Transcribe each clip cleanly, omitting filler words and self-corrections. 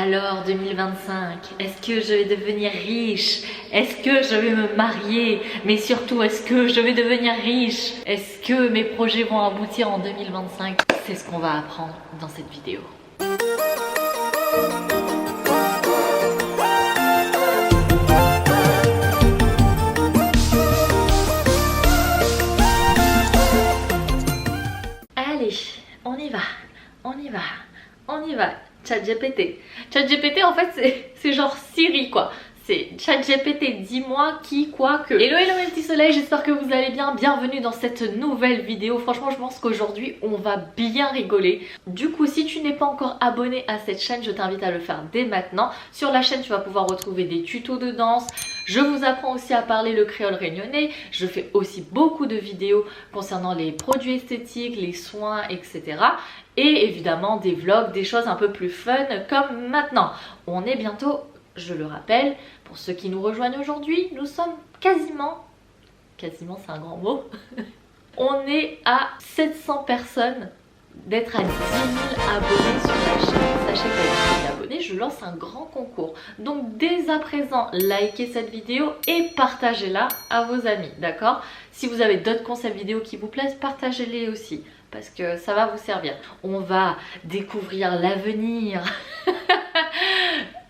Alors 2025, est-ce que je vais devenir riche? Est-ce que je vais me marier? Mais surtout, est-ce que je vais devenir riche? Est-ce que mes projets vont aboutir en 2025? C'est ce qu'on va apprendre dans cette vidéo. Allez, on y va, on y va, on y va. ChatGPT. ChatGPT en fait c'est genre Siri quoi. C'est ChatGPT, dis-moi qui, quoi, que. Hello hello mes petits soleils, j'espère que vous allez bien. Bienvenue dans cette nouvelle vidéo. Franchement je pense qu'aujourd'hui on va bien rigoler. Du coup si tu n'es pas encore abonné à cette chaîne, je t'invite à le faire dès maintenant. Sur la chaîne tu vas pouvoir retrouver des tutos de danse. Je vous apprends aussi à parler le créole réunionnais. Je fais aussi beaucoup de vidéos concernant les produits esthétiques, les soins, etc. Et évidemment des vlogs, des choses un peu plus fun comme maintenant. On est bientôt, je le rappelle, pour ceux qui nous rejoignent aujourd'hui, nous sommes quasiment c'est un grand mot, on est à 700 personnes d'être à 10 000 abonnés sur la chaîne. Sachez qu'avec 10 000 abonnés, je lance un grand concours. Donc dès à présent, likez cette vidéo et partagez-la à vos amis, d'accord? Si vous avez d'autres concepts vidéo qui vous plaisent, partagez-les aussi, parce que ça va vous servir. On va découvrir l'avenir.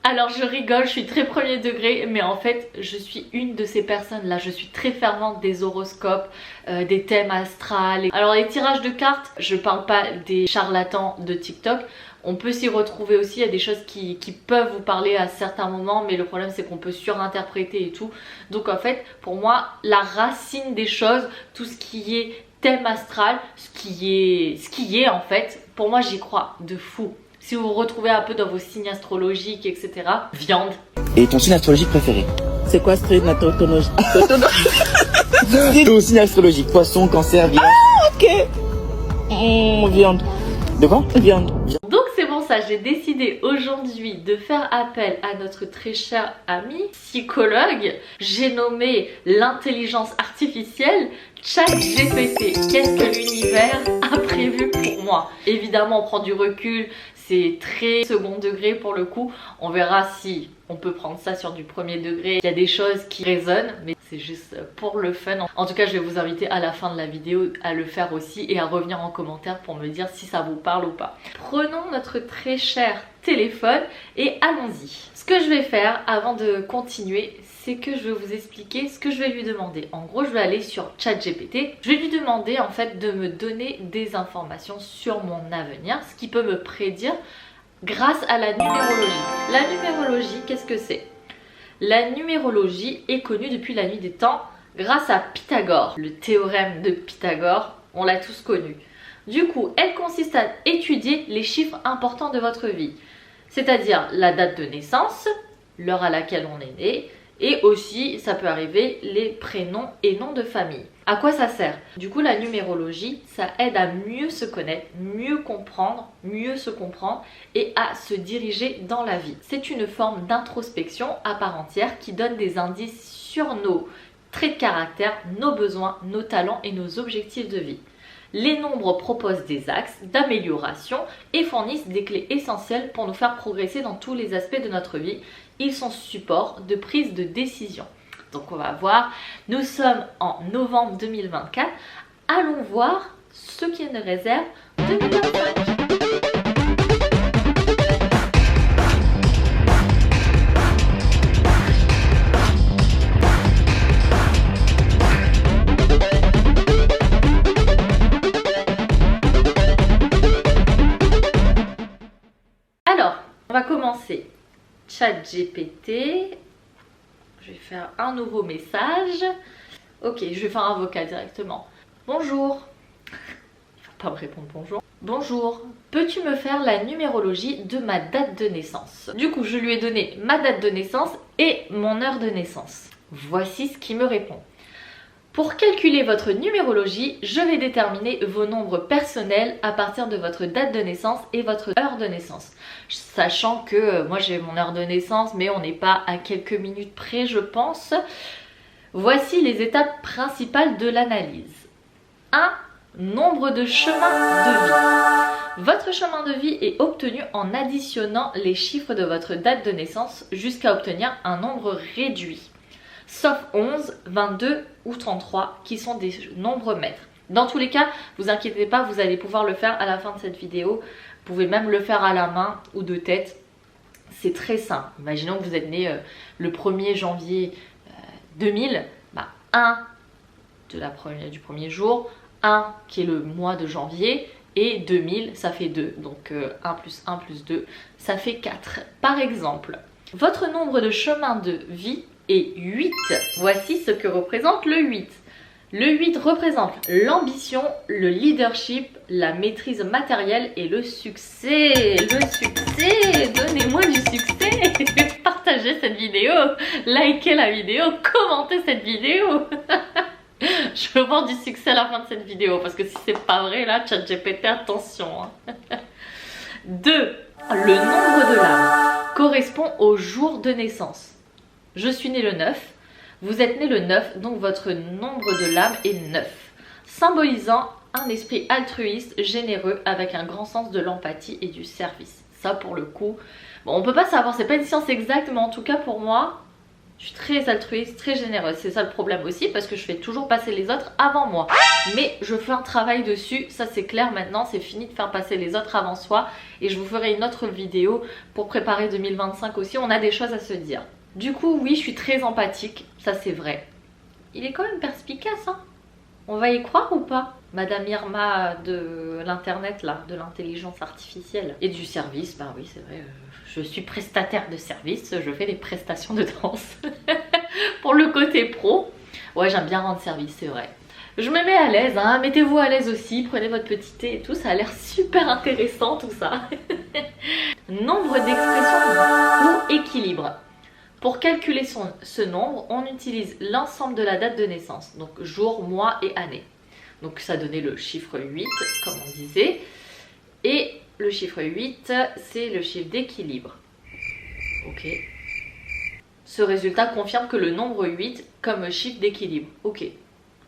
Alors je rigole, je suis très premier degré, mais en fait je suis une de ces personnes là, je suis très fervente des horoscopes, des thèmes astrales. Alors les tirages de cartes, je parle pas des charlatans de TikTok, on peut s'y retrouver aussi, il y a des choses qui peuvent vous parler à certains moments, mais le problème c'est qu'on peut surinterpréter et tout. Donc en fait pour moi la racine des choses, tout ce qui est thème astral, ce qui est en fait, pour moi j'y crois de fou. Si vous vous retrouvez un peu dans vos signes astrologiques, etc. Viande. Et ton signe astrologique préféré? C'est quoi ce signe astrologique? Ton signe astrologique, poisson, cancer, vierge. Ah, ok. Viande. De quoi? Viande. Donc c'est pour ça, j'ai décidé aujourd'hui de faire appel à notre très cher ami psychologue. J'ai nommé l'intelligence artificielle ChatGPT. Qu'est-ce que l'univers a prévu pour moi? Évidemment, on prend du recul, c'est très second degré pour le coup. On verra si on peut prendre ça sur du premier degré. Il y a des choses qui résonnent, mais c'est juste pour le fun. En tout cas, je vais vous inviter à la fin de la vidéo à le faire aussi et à revenir en commentaire pour me dire si ça vous parle ou pas. Prenons notre très cher téléphone et allons-y. Ce que je vais faire avant de continuer, c'est que je vais vous expliquer ce que je vais lui demander. En gros, je vais aller sur ChatGPT. Je vais lui demander en fait de me donner des informations sur mon avenir, ce qui peut me prédire grâce à la numérologie. La numérologie, qu'est-ce que c'est? La numérologie est connue depuis la nuit des temps grâce à Pythagore. Le théorème de Pythagore, on l'a tous connu. Du coup, elle consiste à étudier les chiffres importants de votre vie. C'est-à-dire la date de naissance, l'heure à laquelle on est né, et aussi, ça peut arriver, les prénoms et noms de famille. À quoi ça sert? Du coup, la numérologie, ça aide à mieux se connaître, mieux comprendre, mieux se comprendre et à se diriger dans la vie. C'est une forme d'introspection à part entière qui donne des indices sur nos traits de caractère, nos besoins, nos talents et nos objectifs de vie. Les nombres proposent des axes d'amélioration et fournissent des clés essentielles pour nous faire progresser dans tous les aspects de notre vie. Ils sont support de prise de décision. Donc on va voir, nous sommes en novembre 2024. Allons voir ce qui nous réserve 2025. On va commencer. ChatGPT. Je vais faire un nouveau message. Ok, je vais faire un vocal directement. Bonjour. Il va pas me répondre bonjour. Bonjour. Peux-tu me faire la numérologie de ma date de naissance? Du coup, je lui ai donné ma date de naissance et mon heure de naissance. Voici ce qu'il me répond. Pour calculer votre numérologie, je vais déterminer vos nombres personnels à partir de votre date de naissance et votre heure de naissance. Sachant que moi j'ai mon heure de naissance, mais on n'est pas à quelques minutes près je pense. Voici les étapes principales de l'analyse. 1. Nombre de chemins de vie. Votre chemin de vie est obtenu en additionnant les chiffres de votre date de naissance jusqu'à obtenir un nombre réduit. Sauf 11, 22 ou 33 qui sont des nombres maîtres. Dans tous les cas, vous inquiétez pas, vous allez pouvoir le faire à la fin de cette vidéo. Vous pouvez même le faire à la main ou de tête. C'est très simple. Imaginons que vous êtes né le 1er janvier 2000. 1 du premier jour, 1 qui est le mois de janvier et 2000 ça fait 2. Donc 1 plus 1 plus 2 ça fait 4. Par exemple, votre nombre de chemins de vie est 8. Voici ce que représente le 8. Le 8 représente l'ambition, le leadership, la maîtrise matérielle et le succès. Le succès, donnez-moi du succès. Partagez cette vidéo, likez la vidéo, commentez cette vidéo. Je veux voir du succès à la fin de cette vidéo parce que si c'est pas vrai là, ChatGPT, attention. 2. Le nombre de l'âme correspond au jour de naissance. Je suis né le 9. Vous êtes né le 9, donc votre nombre de l'âme est 9, symbolisant un esprit altruiste, généreux, avec un grand sens de l'empathie et du service. Ça pour le coup, bon, on peut pas savoir, c'est pas une science exacte, mais en tout cas pour moi, je suis très altruiste, très généreuse. C'est ça le problème aussi, parce que je fais toujours passer les autres avant moi. Mais je fais un travail dessus, ça c'est clair maintenant, c'est fini de faire passer les autres avant soi. Et je vous ferai une autre vidéo pour préparer 2025 aussi, on a des choses à se dire. Du coup, oui, je suis très empathique, ça c'est vrai. Il est quand même perspicace, hein. On va y croire ou pas? Madame Irma de l'internet là, de l'intelligence artificielle et du service, bah oui c'est vrai, je suis prestataire de service, je fais des prestations de danse. Pour le côté pro, ouais j'aime bien rendre service, c'est vrai. Je me mets à l'aise, hein. Mettez-vous à l'aise aussi, prenez votre petit thé et tout, ça a l'air super intéressant tout ça. Nombre d'expressions ou équilibre. Pour calculer ce nombre, on utilise l'ensemble de la date de naissance, donc jour, mois et année. Donc ça donnait le chiffre 8, comme on disait. Et le chiffre 8, c'est le chiffre d'équilibre. Ok. Ce résultat confirme que le nombre 8 comme chiffre d'équilibre. Ok.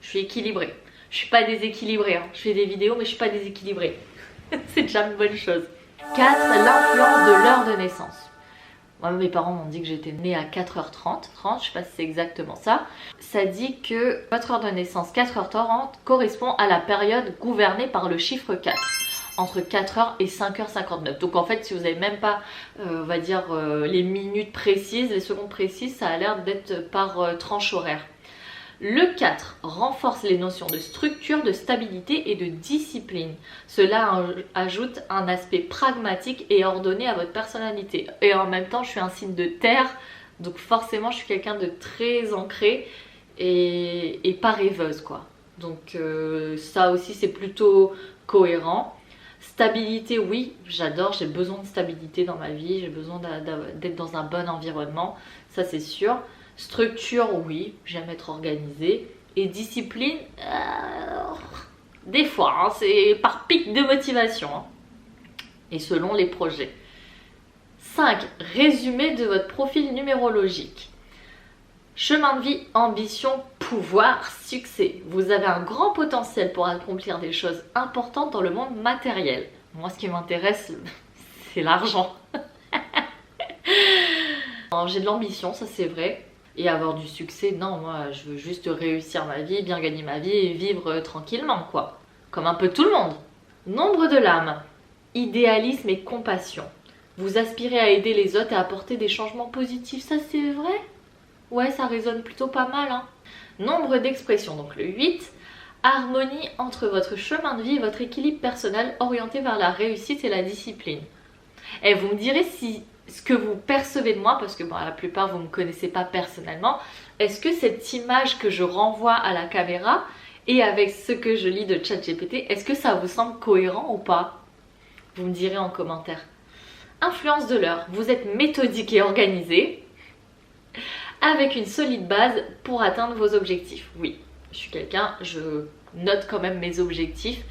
Je suis équilibrée. Je suis pas déséquilibrée. Hein. Je fais des vidéos, mais je suis pas déséquilibrée. C'est déjà une bonne chose. 4. L'influence de l'heure de naissance. Moi, mes parents m'ont dit que j'étais née à 4h30, je sais pas si c'est exactement ça. Ça dit que votre heure de naissance, 4h30, correspond à la période gouvernée par le chiffre 4, entre 4h et 5h59. Donc en fait, si vous n'avez même pas, on va dire, les minutes précises, les secondes précises, ça a l'air d'être par tranche horaire. Le 4 renforce les notions de structure, de stabilité et de discipline. Cela ajoute un aspect pragmatique et ordonné à votre personnalité. Et en même temps, je suis un signe de terre, donc forcément, je suis quelqu'un de très ancré et pas rêveuse, quoi. Donc ça aussi, c'est plutôt cohérent. Stabilité, oui, j'adore, j'ai besoin de stabilité dans ma vie, j'ai besoin d'être dans un bon environnement, ça c'est sûr. Structure, oui, j'aime être organisée. Et discipline, des fois, hein, c'est par pic de motivation. Hein. Et selon les projets. 5. Résumé de votre profil numérologique. Chemin de vie, ambition, pouvoir, succès. Vous avez un grand potentiel pour accomplir des choses importantes dans le monde matériel. Moi, ce qui m'intéresse, c'est l'argent. J'ai de l'ambition, ça c'est vrai. Et avoir du succès, non, moi je veux juste réussir ma vie, bien gagner ma vie et vivre tranquillement, quoi. Comme un peu tout le monde. Nombre de l'âme, idéalisme et compassion. Vous aspirez à aider les autres et à apporter des changements positifs, ça c'est vrai? Ouais, ça résonne plutôt pas mal, hein. Nombre d'expressions, donc le 8. Harmonie entre votre chemin de vie et votre équilibre personnel orienté vers la réussite et la discipline. Et vous me direz si ce que vous percevez de moi, parce que bon, la plupart vous ne me connaissez pas personnellement, est-ce que cette image que je renvoie à la caméra et avec ce que je lis de ChatGPT, est-ce que ça vous semble cohérent ou pas? Vous me direz en commentaire. Influence de l'heure, vous êtes méthodique et organisé, avec une solide base pour atteindre vos objectifs. Oui, je suis quelqu'un, je note quand même mes objectifs.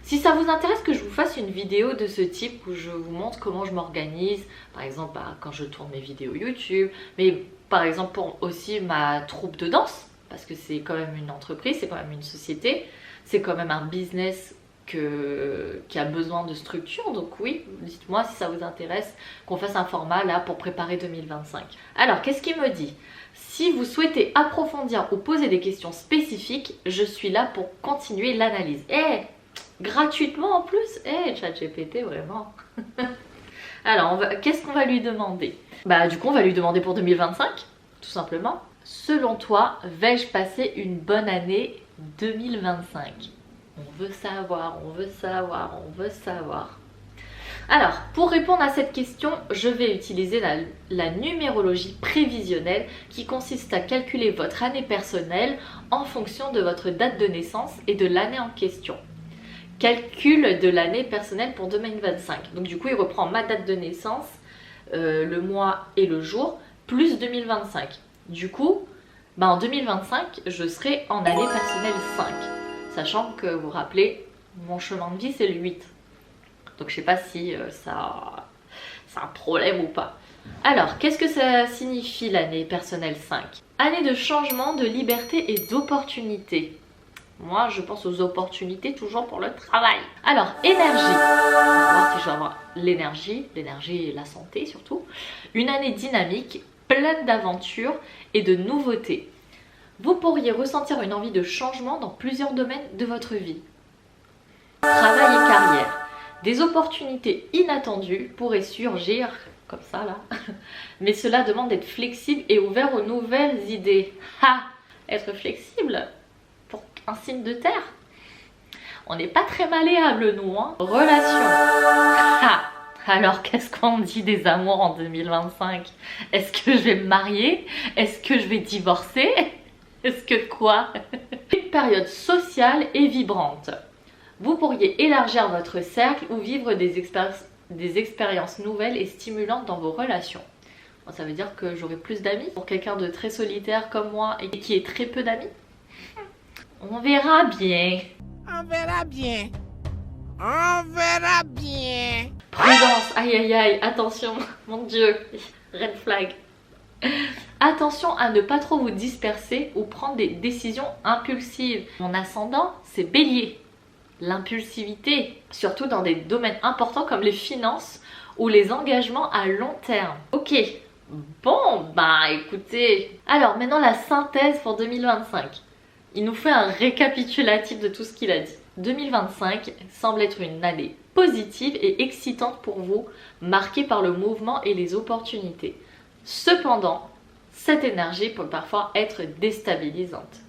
Si ça vous intéresse que je vous fasse une vidéo de ce type où je vous montre comment je m'organise, par exemple quand je tourne mes vidéos YouTube, mais par exemple pour aussi ma troupe de danse, parce que c'est quand même une entreprise, c'est quand même une société, c'est quand même un business qui a besoin de structure. Donc oui, dites-moi si ça vous intéresse qu'on fasse un format là pour préparer 2025. Alors, qu'est-ce qu'il me dit? Si vous souhaitez approfondir ou poser des questions spécifiques, je suis là pour continuer l'analyse. Gratuitement en plus. ChatGPT, vraiment. Alors, qu'est-ce qu'on va lui demander? Bah du coup, on va lui demander pour 2025, tout simplement. Selon toi, vais-je passer une bonne année 2025? On veut savoir, on veut savoir, on veut savoir. Alors, pour répondre à cette question, je vais utiliser la numérologie prévisionnelle qui consiste à calculer votre année personnelle en fonction de votre date de naissance et de l'année en question. Calcul de l'année personnelle pour 2025. Donc du coup, il reprend ma date de naissance, le mois et le jour, plus 2025. Du coup, en 2025, je serai en année personnelle 5. Sachant que, vous vous rappelez, mon chemin de vie, c'est le 8. Donc je sais pas si ça c'est un problème ou pas. Alors, qu'est-ce que ça signifie l'année personnelle 5? Année de changement, de liberté et d'opportunité. Moi, je pense aux opportunités toujours pour le travail. Alors, énergie. On va voir si je vais avoir l'énergie et la santé surtout. Une année dynamique, pleine d'aventures et de nouveautés. Vous pourriez ressentir une envie de changement dans plusieurs domaines de votre vie. Travail et carrière. Des opportunités inattendues pourraient surgir, comme ça là. Mais cela demande d'être flexible et ouvert aux nouvelles idées. Être flexible pour un signe de terre. On n'est pas très malléable nous, hein. Relation. Alors qu'est-ce qu'on dit des amours en 2025? Est-ce que je vais me marier? Est-ce que je vais divorcer? Est-ce que quoi? Une période sociale et vibrante. Vous pourriez élargir votre cercle ou vivre des expériences nouvelles et stimulantes dans vos relations. Bon, ça veut dire que j'aurai plus d'amis pour quelqu'un de très solitaire comme moi et qui ait très peu d'amis. On verra bien. On verra bien. On verra bien. Prudence, aïe aïe aïe, attention, mon Dieu, red flag. Attention à ne pas trop vous disperser ou prendre des décisions impulsives. Mon ascendant, c'est Bélier. L'impulsivité, surtout dans des domaines importants comme les finances ou les engagements à long terme. Ok, bon, écoutez. Alors maintenant la synthèse pour 2025. Il nous fait un récapitulatif de tout ce qu'il a dit. 2025 semble être une année positive et excitante pour vous, marquée par le mouvement et les opportunités. Cependant, cette énergie peut parfois être déstabilisante.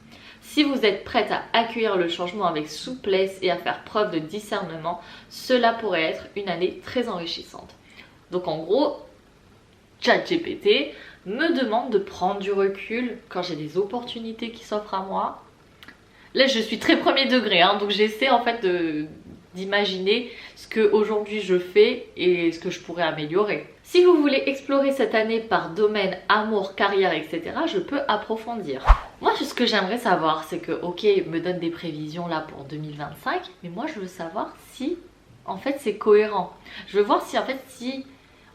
Si vous êtes prête à accueillir le changement avec souplesse et à faire preuve de discernement, cela pourrait être une année très enrichissante. Donc en gros, ChatGPT me demande de prendre du recul quand j'ai des opportunités qui s'offrent à moi. Là, je suis très premier degré, donc j'essaie en fait d'imaginer ce que aujourd'hui je fais et ce que je pourrais améliorer. Si vous voulez explorer cette année par domaine, amour, carrière, etc., je peux approfondir. Moi, ce que j'aimerais savoir, c'est que, ok, il me donne des prévisions là pour 2025, mais moi, je veux savoir si, en fait, c'est cohérent. Je veux voir si, en fait, si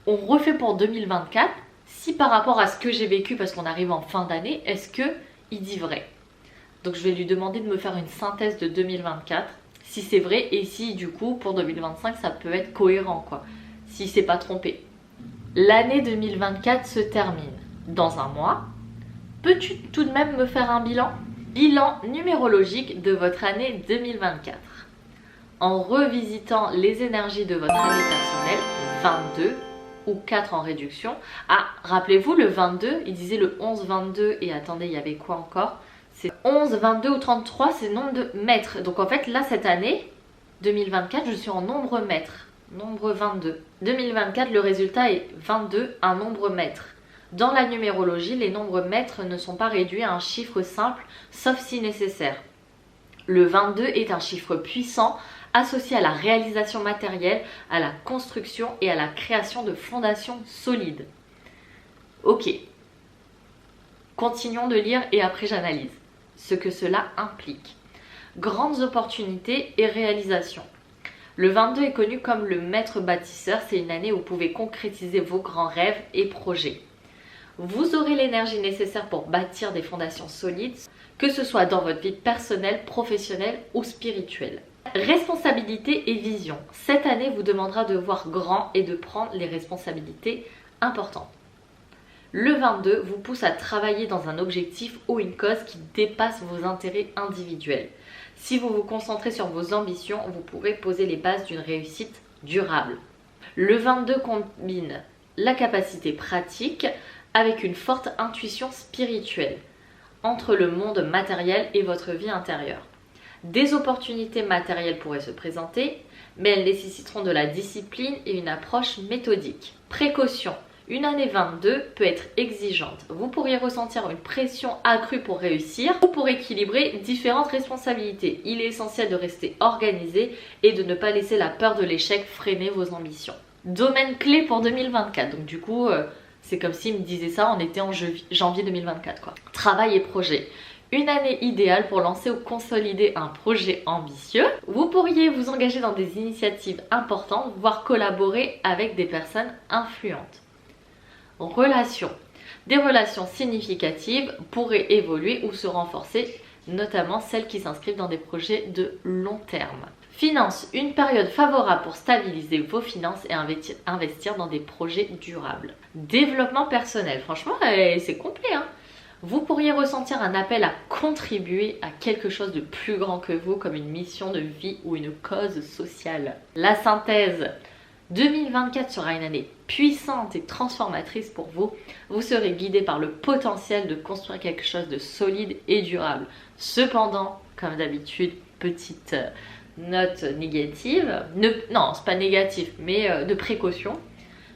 on refait pour 2024, si par rapport à ce que j'ai vécu, parce qu'on arrive en fin d'année, est-ce qu'il dit vrai? Donc, je vais lui demander de me faire une synthèse de 2024, si c'est vrai, et si, du coup, pour 2025, ça peut être cohérent, quoi. Si c'est pas trompé. L'année 2024 se termine dans un mois. Peux-tu tout de même me faire un bilan? Bilan numérologique de votre année 2024. En revisitant les énergies de votre année personnelle, 22 ou 4 en réduction. Rappelez-vous, le 22, il disait le 11, 22 et attendez, il y avait quoi encore? C'est 11, 22 ou 33, c'est nombre de mètres. Donc en fait, là, cette année 2024, je suis en nombre mètre. Nombre 22. 2024, le résultat est 22, un nombre mètre. Dans la numérologie, les nombres mètres ne sont pas réduits à un chiffre simple, sauf si nécessaire. Le 22 est un chiffre puissant, associé à la réalisation matérielle, à la construction et à la création de fondations solides. Ok. Continuons de lire et après j'analyse ce que cela implique. Grandes opportunités et réalisations. Le 22 est connu comme le maître bâtisseur, c'est une année où vous pouvez concrétiser vos grands rêves et projets. Vous aurez l'énergie nécessaire pour bâtir des fondations solides, que ce soit dans votre vie personnelle, professionnelle ou spirituelle. Responsabilité et vision. Cette année vous demandera de voir grand et de prendre les responsabilités importantes. Le 22 vous pousse à travailler dans un objectif ou une cause qui dépasse vos intérêts individuels. Si vous vous concentrez sur vos ambitions, vous pourrez poser les bases d'une réussite durable. Le 22 combine la capacité pratique avec une forte intuition spirituelle entre le monde matériel et votre vie intérieure. Des opportunités matérielles pourraient se présenter, mais elles nécessiteront de la discipline et une approche méthodique. Précaution. Une année 22 peut être exigeante. Vous pourriez ressentir une pression accrue pour réussir ou pour équilibrer différentes responsabilités. Il est essentiel de rester organisé et de ne pas laisser la peur de l'échec freiner vos ambitions. Domaine clé pour 2024. Donc du coup, c'est comme s'il me disait ça, on était en janvier 2024 quoi. Travail et projet. Une année idéale pour lancer ou consolider un projet ambitieux. Vous pourriez vous engager dans des initiatives importantes, voire collaborer avec des personnes influentes. Relations. Des relations significatives pourraient évoluer ou se renforcer, notamment celles qui s'inscrivent dans des projets de long terme. Finances. Une période favorable pour stabiliser vos finances et investir dans des projets durables. Développement personnel. Franchement, c'est complet, hein. Vous pourriez ressentir un appel à contribuer à quelque chose de plus grand que vous, comme une mission de vie ou une cause sociale. La synthèse. 2024 sera une année puissante et transformatrice pour vous. Vous serez guidé par le potentiel de construire quelque chose de solide et durable. Cependant, comme d'habitude, petite note négative. Non, c'est pas négatif, mais de précaution.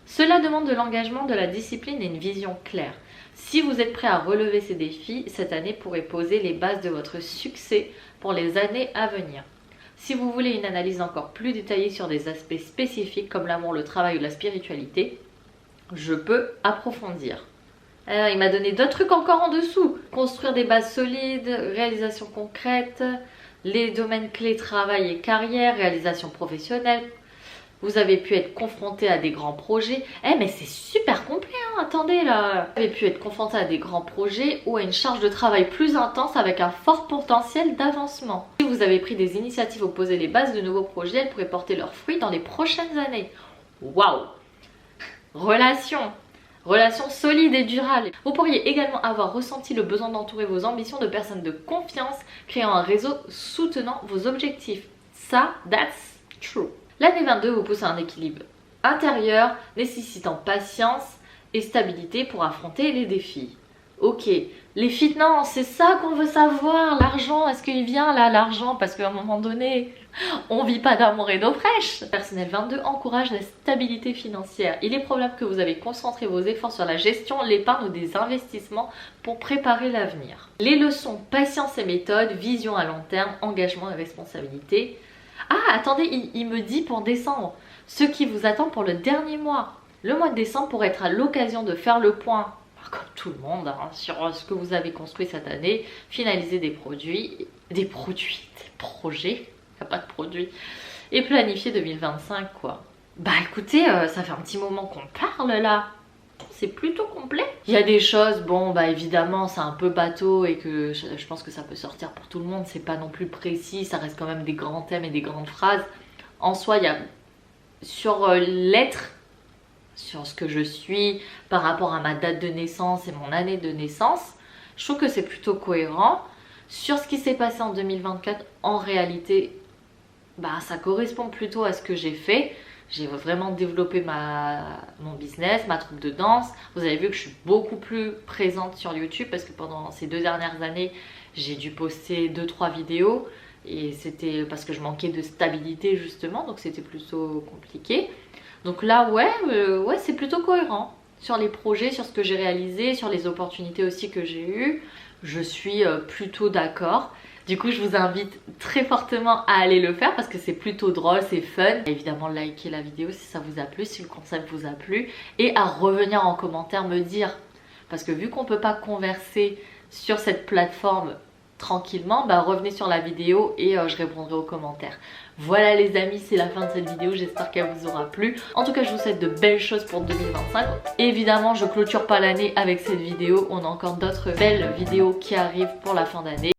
Cela demande de l'engagement, de la discipline et une vision claire. Si vous êtes prêt à relever ces défis, cette année pourrait poser les bases de votre succès pour les années à venir. Si vous voulez une analyse encore plus détaillée sur des aspects spécifiques comme l'amour, le travail ou la spiritualité, je peux approfondir. Alors, il m'a donné d'autres trucs encore en dessous. Construire des bases solides, réalisation concrète, les domaines clés travail et carrière, réalisation professionnelle. Vous avez pu être confronté à des grands projets. Mais c'est super complet, hein, attendez là. Vous avez pu être confronté à des grands projets ou à une charge de travail plus intense avec un fort potentiel d'avancement. Si vous avez pris des initiatives ou posé les bases de nouveaux projets, elles pourraient porter leurs fruits dans les prochaines années. Waouh! Relations. Relations solides et durables. Vous pourriez également avoir ressenti le besoin d'entourer vos ambitions de personnes de confiance, créant un réseau soutenant vos objectifs. Ça, that's true. L'année 22 vous pousse à un équilibre intérieur nécessitant patience et stabilité pour affronter les défis. Ok, les finances, c'est ça qu'on veut savoir. L'argent, est-ce qu'il vient là, l'argent? Parce qu'à un moment donné, on vit pas d'amour et d'eau fraîche. Personnel 22 encourage la stabilité financière. Il est probable que vous avez concentré vos efforts sur la gestion, l'épargne ou des investissements pour préparer l'avenir. Les leçons, patience et méthode, vision à long terme, engagement et responsabilité. Ah, attendez, il me dit pour décembre, ce qui vous attend pour le dernier mois. Le mois de décembre pourrait être à l'occasion de faire le point, comme tout le monde, hein, sur ce que vous avez construit cette année, finaliser des projets, il n'y a pas de produits, et planifier 2025 quoi. Bah écoutez, ça fait un petit moment qu'on parle là. C'est plutôt complet. Il y a des choses, bon bah évidemment c'est un peu bateau et que je pense que ça peut sortir pour tout le monde, c'est pas non plus précis, ça reste quand même des grands thèmes et des grandes phrases. En soi il y a sur l'être, sur ce que je suis par rapport à ma date de naissance et mon année de naissance, je trouve que c'est plutôt cohérent. Sur ce qui s'est passé en 2024, en réalité, bah ça correspond plutôt à ce que j'ai fait. J'ai vraiment développé mon business, ma troupe de danse. Vous avez vu que je suis beaucoup plus présente sur YouTube parce que pendant ces 2 dernières années, j'ai dû poster 2-3 vidéos. Et c'était parce que je manquais de stabilité justement, donc c'était plutôt compliqué. Donc là, ouais, c'est plutôt cohérent sur les projets, sur ce que j'ai réalisé, sur les opportunités aussi que j'ai eues. Je suis plutôt d'accord. Du coup, je vous invite très fortement à aller le faire parce que c'est plutôt drôle, c'est fun. Évidemment, likez la vidéo si ça vous a plu, si le concept vous a plu. Et à revenir en commentaire me dire. Parce que vu qu'on ne peut pas converser sur cette plateforme tranquillement, bah revenez sur la vidéo et je répondrai aux commentaires. Voilà les amis, c'est la fin de cette vidéo, j'espère qu'elle vous aura plu. En tout cas, je vous souhaite de belles choses pour 2025. Évidemment, je clôture pas l'année avec cette vidéo, on a encore d'autres belles vidéos qui arrivent pour la fin d'année.